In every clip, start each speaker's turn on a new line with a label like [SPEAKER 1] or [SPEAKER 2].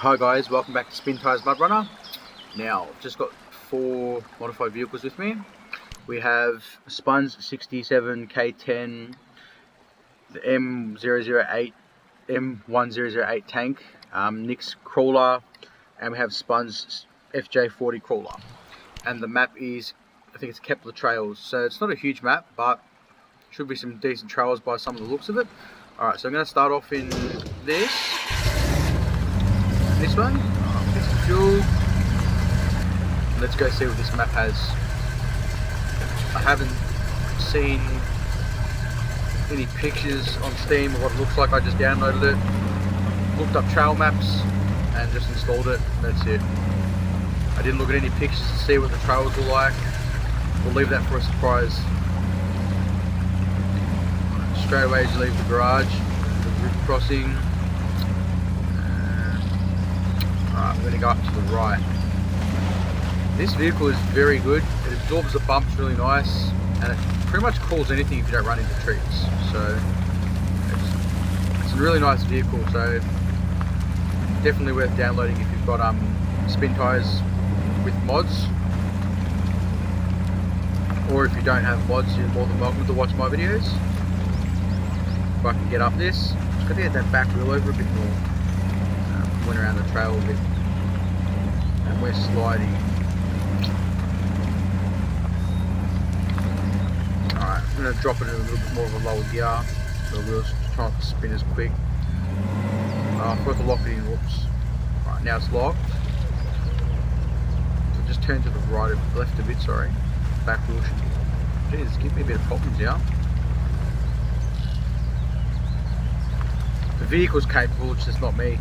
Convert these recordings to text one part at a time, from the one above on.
[SPEAKER 1] Hi guys, welcome back to Spintires Mudrunner. Now, I've just got 4 modified vehicles with me. We have a Spuns 67 K10, the M1008 tank, Nick's crawler, and we have Spuns FJ40 crawler. And the map is, I think it's Kepler Trails. So it's not a huge map, but should be some decent trails by some of the looks of it. Alright, so I'm going to start off in this one, get some fuel. Let's go see what this map has. I haven't seen any pictures on Steam of what it looks like. I just downloaded it, looked up trail maps and just installed it. That's it. I didn't look at any pictures to see what the trails were like. We'll leave that for a surprise. Straight away as you leave the garage, the river crossing. Alright, we're going to go up to the right. This vehicle is very good. It absorbs the bumps really nice, and it pretty much crawls anything if you don't run into trees. So it's a really nice vehicle. So definitely worth downloading if you've got Spintires with mods, or if you don't have mods, you're more than welcome to watch my videos. If I can get up this, just got to get that back wheel over a bit more. Went around the trail a bit, and we're sliding. Alright, I'm going to drop it in a little bit more of a lower gear, so the wheels try not to spin as quick. I forgot to lock it in, whoops. Right, now it's locked. So just turn to the right, left a bit, sorry. Back wheel should be, geez, it's giving me a bit of problems here. The vehicle's capable, it's just not me.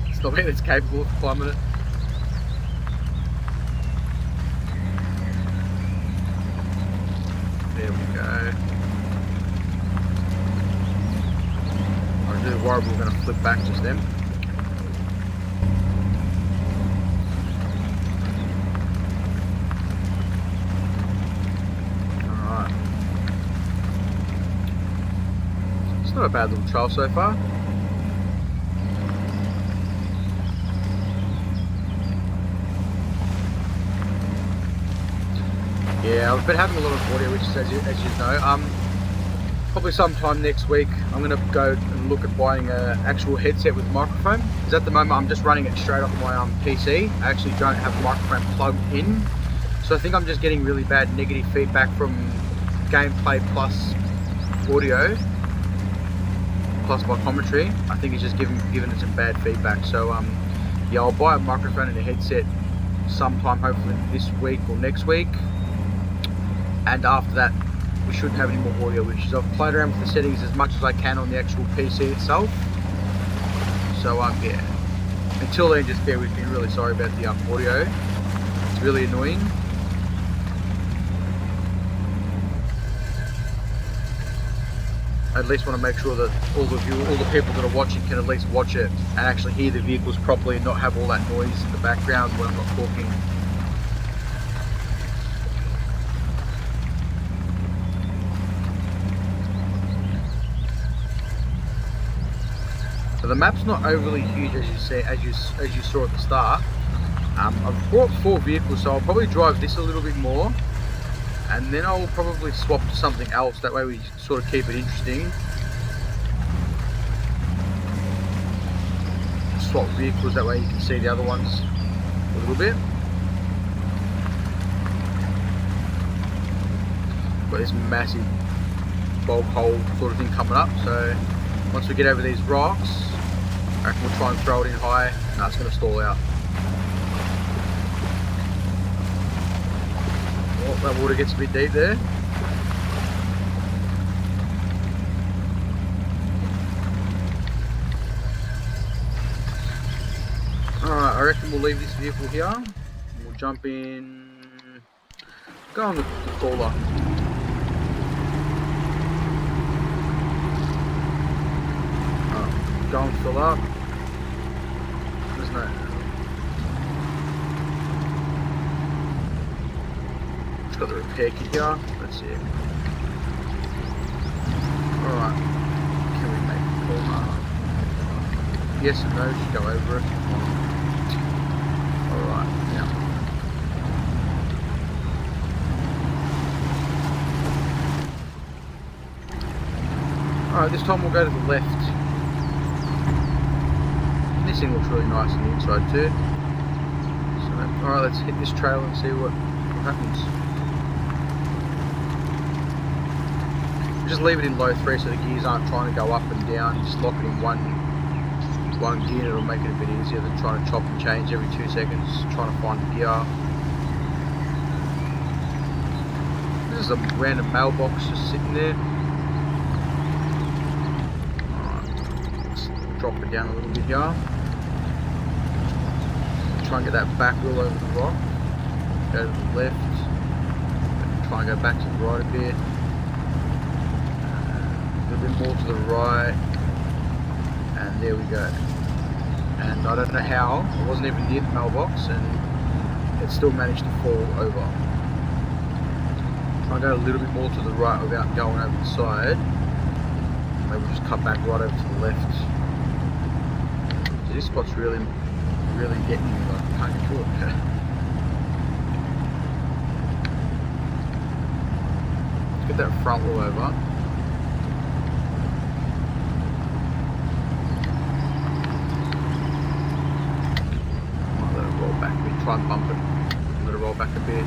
[SPEAKER 1] It's not me that's capable of climbing it. There we go. I was really worried we were going to flip back just then. Alright. It's not a bad little trail so far. Yeah, I've been having a lot of audio issues as you know. Probably sometime next week I'm going to go and look at buying an actual headset with a microphone, because at the moment I'm just running it straight off my PC. I actually don't have the microphone plugged in, so I think I'm just getting really bad negative feedback from gameplay plus audio plus my commentary. I think it's just giving it some bad feedback. So yeah, I'll buy a microphone and a headset sometime, hopefully this week or next week. And after that, we shouldn't have any more audio issues. I've played around with the settings as much as I can on the actual PC itself. So yeah, until then, just bear with me. Really sorry about the audio. It's really annoying. I at least want to make sure that all the people that are watching can at least watch it and actually hear the vehicles properly and not have all that noise in the background when I'm not talking. So the map's not overly huge as you saw at the start. I've brought 4 vehicles, so I'll probably drive this a little bit more, and then I'll probably swap to something else. That way we sort of keep it interesting. Swap vehicles, that way you can see the other ones a little bit. Got this massive bog hole sort of thing coming up, so once we get over these rocks, I reckon we'll try and throw it in high. No, it's going to stall out. Oh, that water gets a bit deep there. Alright, I reckon we'll leave this vehicle here. We'll jump in. Go on the crawler. Go and fill up. There's no. Just got the repair kit here. Let's see. Alright. Can we make a corner? yes and no, just go over it. Alright, now. Alright, this time we'll go to the left. And this thing looks really nice on the inside too. So, alright, let's hit this trail and see what happens. Just leave it in low 3 so the gears aren't trying to go up and down. Just lock it in one gear, it'll make it a bit easier than trying to chop and change every 2 seconds, trying to find the gear. This is a random mailbox just sitting there. Alright, let's drop it down a little bit here. Try and get that back wheel over the rock. Go to the left. Try and go back to the right a bit. A little bit more to the right. And there we go. And I don't know how, I wasn't even near the mailbox and it still managed to fall over. Try and go a little bit more to the right without going over the side. Maybe we'll just cut back right over to the left. So this spot's really getting me, like I can't get to it. Let's get that front wheel over. Try and bump it, let it roll back a bit,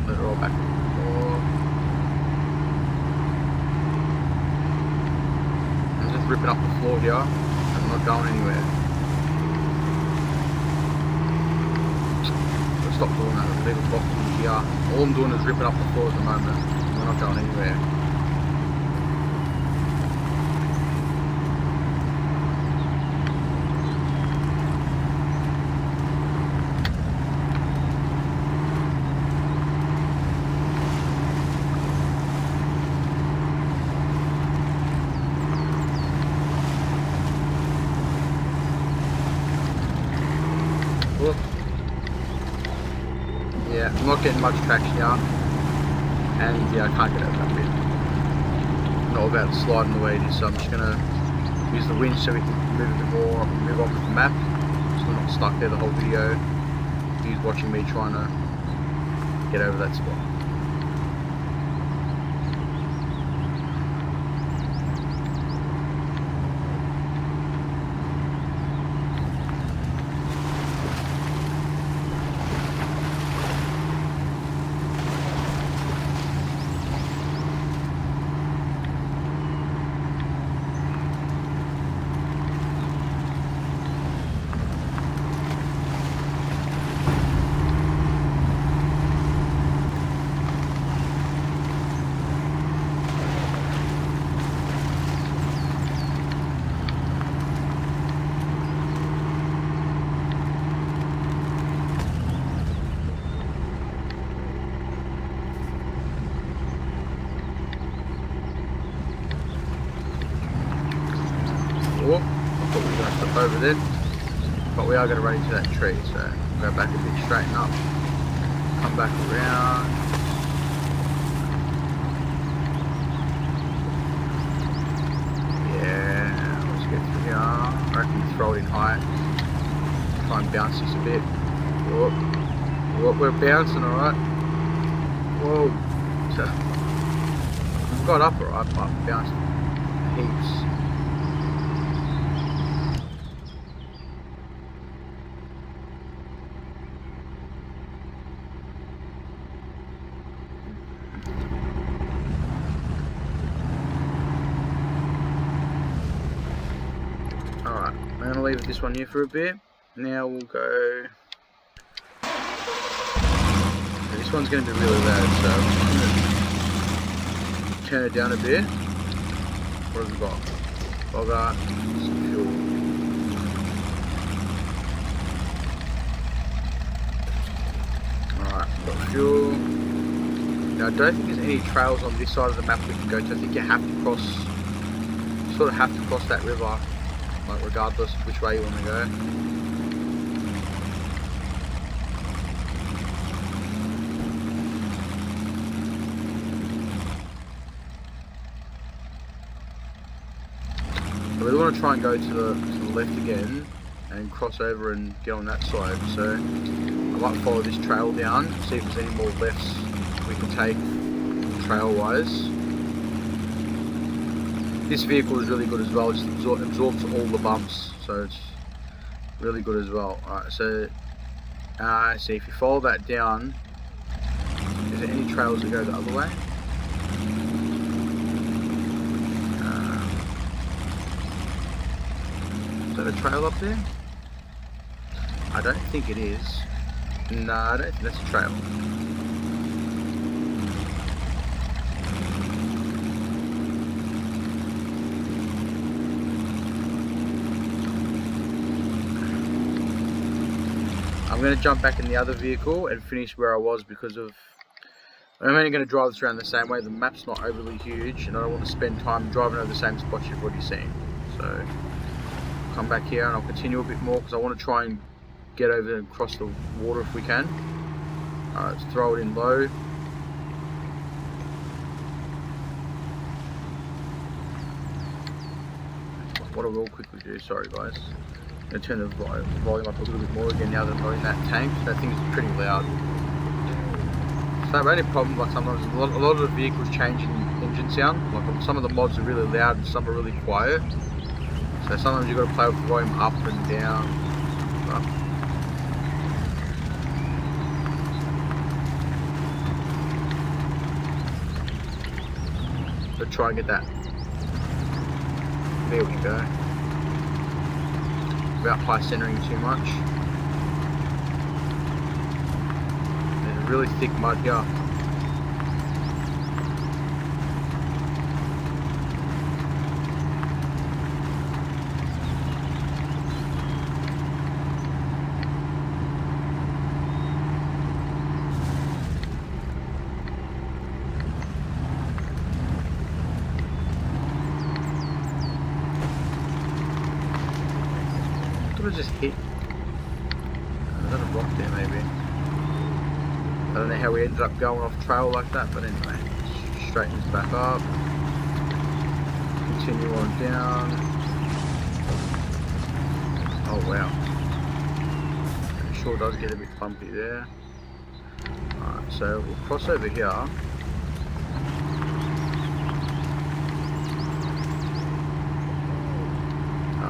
[SPEAKER 1] let it roll back a bit more. I'm just ripping up the floor here, I'm not going anywhere. I'll stop doing that, I'll leave it blocked in here. All I'm doing is ripping up the floor at the moment, we're not going anywhere. Yeah, I'm not getting much traction here, and yeah, I can't get over that bit. Not about sliding the way it is, so I'm just going to use the winch so we can move a bit more, move on with the map, so we're not stuck there the whole video. He's watching me trying to get over that spot. I thought we were going to stop over then, but we are going to run into that tree, so go back a bit, straighten up, come back around. Yeah, let's get through here. I reckon throw it in high, try and bounce this a bit. Whoop. Whoop, we're bouncing alright. Whoa. So, we've got up alright, but bounced heaps. Alright, I'm going to leave this one here for a bit. Now we'll go... This one's going to be really loud, so I'm going to turn it down a bit. What have we got? Bogart, some fuel. Alright, got fuel. Now I don't think there's any trails on this side of the map we can go to. I think you have to cross, sort of have to cross that river, like regardless of which way you want to go. I really want to try and go to the left again and cross over and get on that side. So I might follow this trail down, see if there's any more lefts we can take trail wise. This vehicle is really good as well, it just absorbs all the bumps, so it's really good as well. Alright, so see, if you follow that down, is there any trails that go the other way? Is that a trail up there? I don't think it is. No, I don't think that's a trail. I'm going to jump back in the other vehicle and finish where I was because of... I'm only going to drive this around the same way. The map's not overly huge and I don't want to spend time driving over the same spots you've already seen. So come back here and I'll continue a bit more because I want to try and get over and cross the water if we can. Let's throw it in low. What I will quickly do, sorry guys, I'm going to turn the volume up a little bit more again now that I'm not in that tank. That thing is pretty loud. So the only problem, like sometimes a lot of the vehicles change in engine sound. Like some of the mods are really loud and some are really quiet. So sometimes you've got to play with the volume up and down. So try and get that. There we go. Without high centering too much. There's a really thick mud here. I just hit. Is that a rock there maybe? I don't know how we ended up going off trail like that, but anyway, straighten this back up. Continue on down. Oh wow. It sure does get a bit bumpy there. Alright, so we'll cross over here.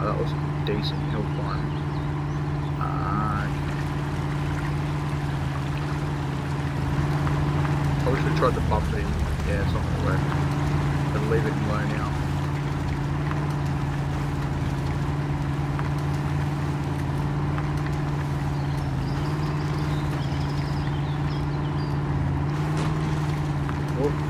[SPEAKER 1] That was a decent hill climb. Probably should have tried to bump it in. Yeah, it's not going to work. But leave it in low now. Oh.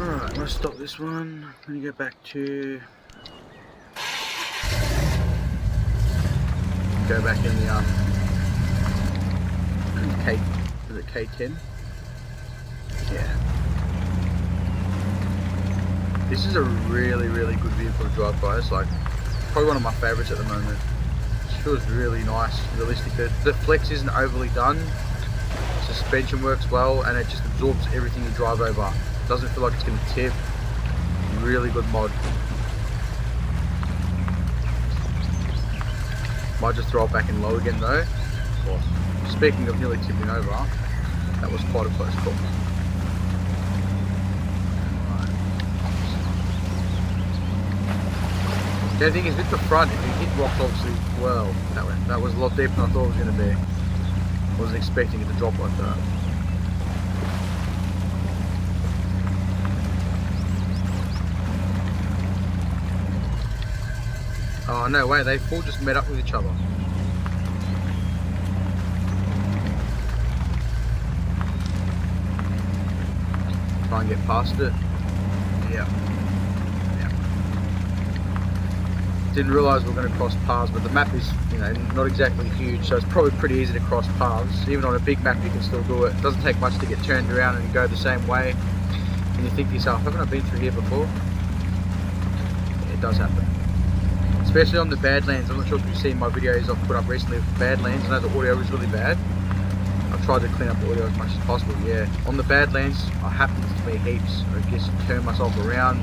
[SPEAKER 1] Alright, I'm going to stop this one. I'm going to go back to... Go back in the is it K10? Yeah. This is a really good vehicle to drive, guys. Like, probably one of my favourites at the moment. It feels really nice, realistic. The flex isn't overly done. Suspension works well, and it just absorbs everything you drive over. Doesn't feel like it's going to tip. Really good mod. Might just throw it back in low again though. Well, speaking of nearly tipping over, that was quite a close call. The only thing is with the front, if you hit rocks obviously, well, that was a lot deeper than I thought it was going to be. I wasn't expecting it to drop like that. Oh no way, they all just met up with each other. Try and get past it. Yeah. Didn't realise we were going to cross paths, but the map is, not exactly huge, so it's probably pretty easy to cross paths. Even on a big map you can still do it. It doesn't take much to get turned around and go the same way. And you think to yourself, haven't I been through here before? Yeah, it does happen. Especially on the Badlands. I'm not sure if you've seen my videos I've put up recently of Badlands. I know the audio was really bad. I've tried to clean up the audio as much as possible, yeah. On the Badlands, it happens to me heaps. I just turn myself around.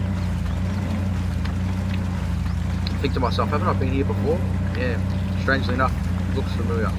[SPEAKER 1] I think to myself, haven't I been here before? Yeah, strangely enough, it looks familiar.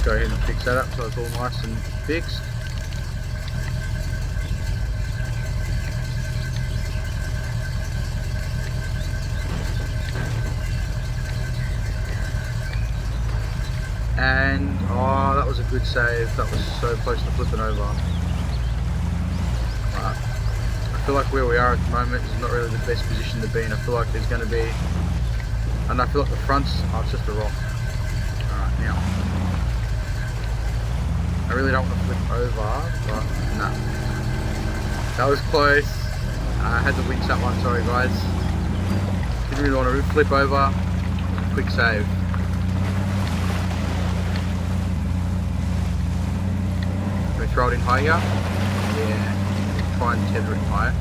[SPEAKER 1] Go ahead and fix that up so it's all nice and fixed. And oh, that was a good save. That was so close to flipping over. I feel like where we are at the moment is not really the best position to be in. I feel like there's going to be, and I feel like the front's, oh, it's just a rock. Alright, now I really don't want to flip over, but no. That was close. I had to winch that one, sorry guys. Didn't really want to flip over. Quick save. Can we throw it in high here? Yeah. Try and tether it higher.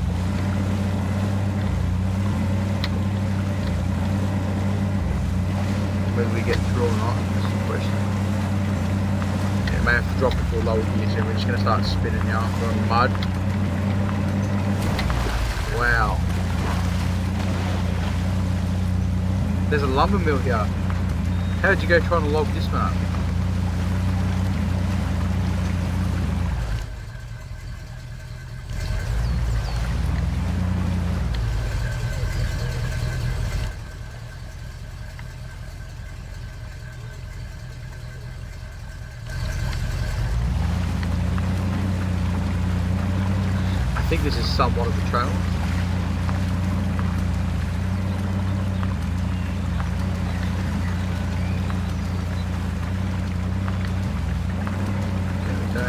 [SPEAKER 1] Whether we get through or not, that's the question. May have to drop it to a lower gear soon. We're just going to start spinning now from mud. Wow. There's a lumber mill here. How did you go trying to log this one up? I think this is somewhat of a trail. There we go.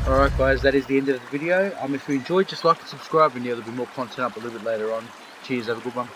[SPEAKER 1] Alright guys, that is the end of the video. If you enjoyed, just like and subscribe, and yeah, there'll be more content up a little bit later on. Cheers, have a good one.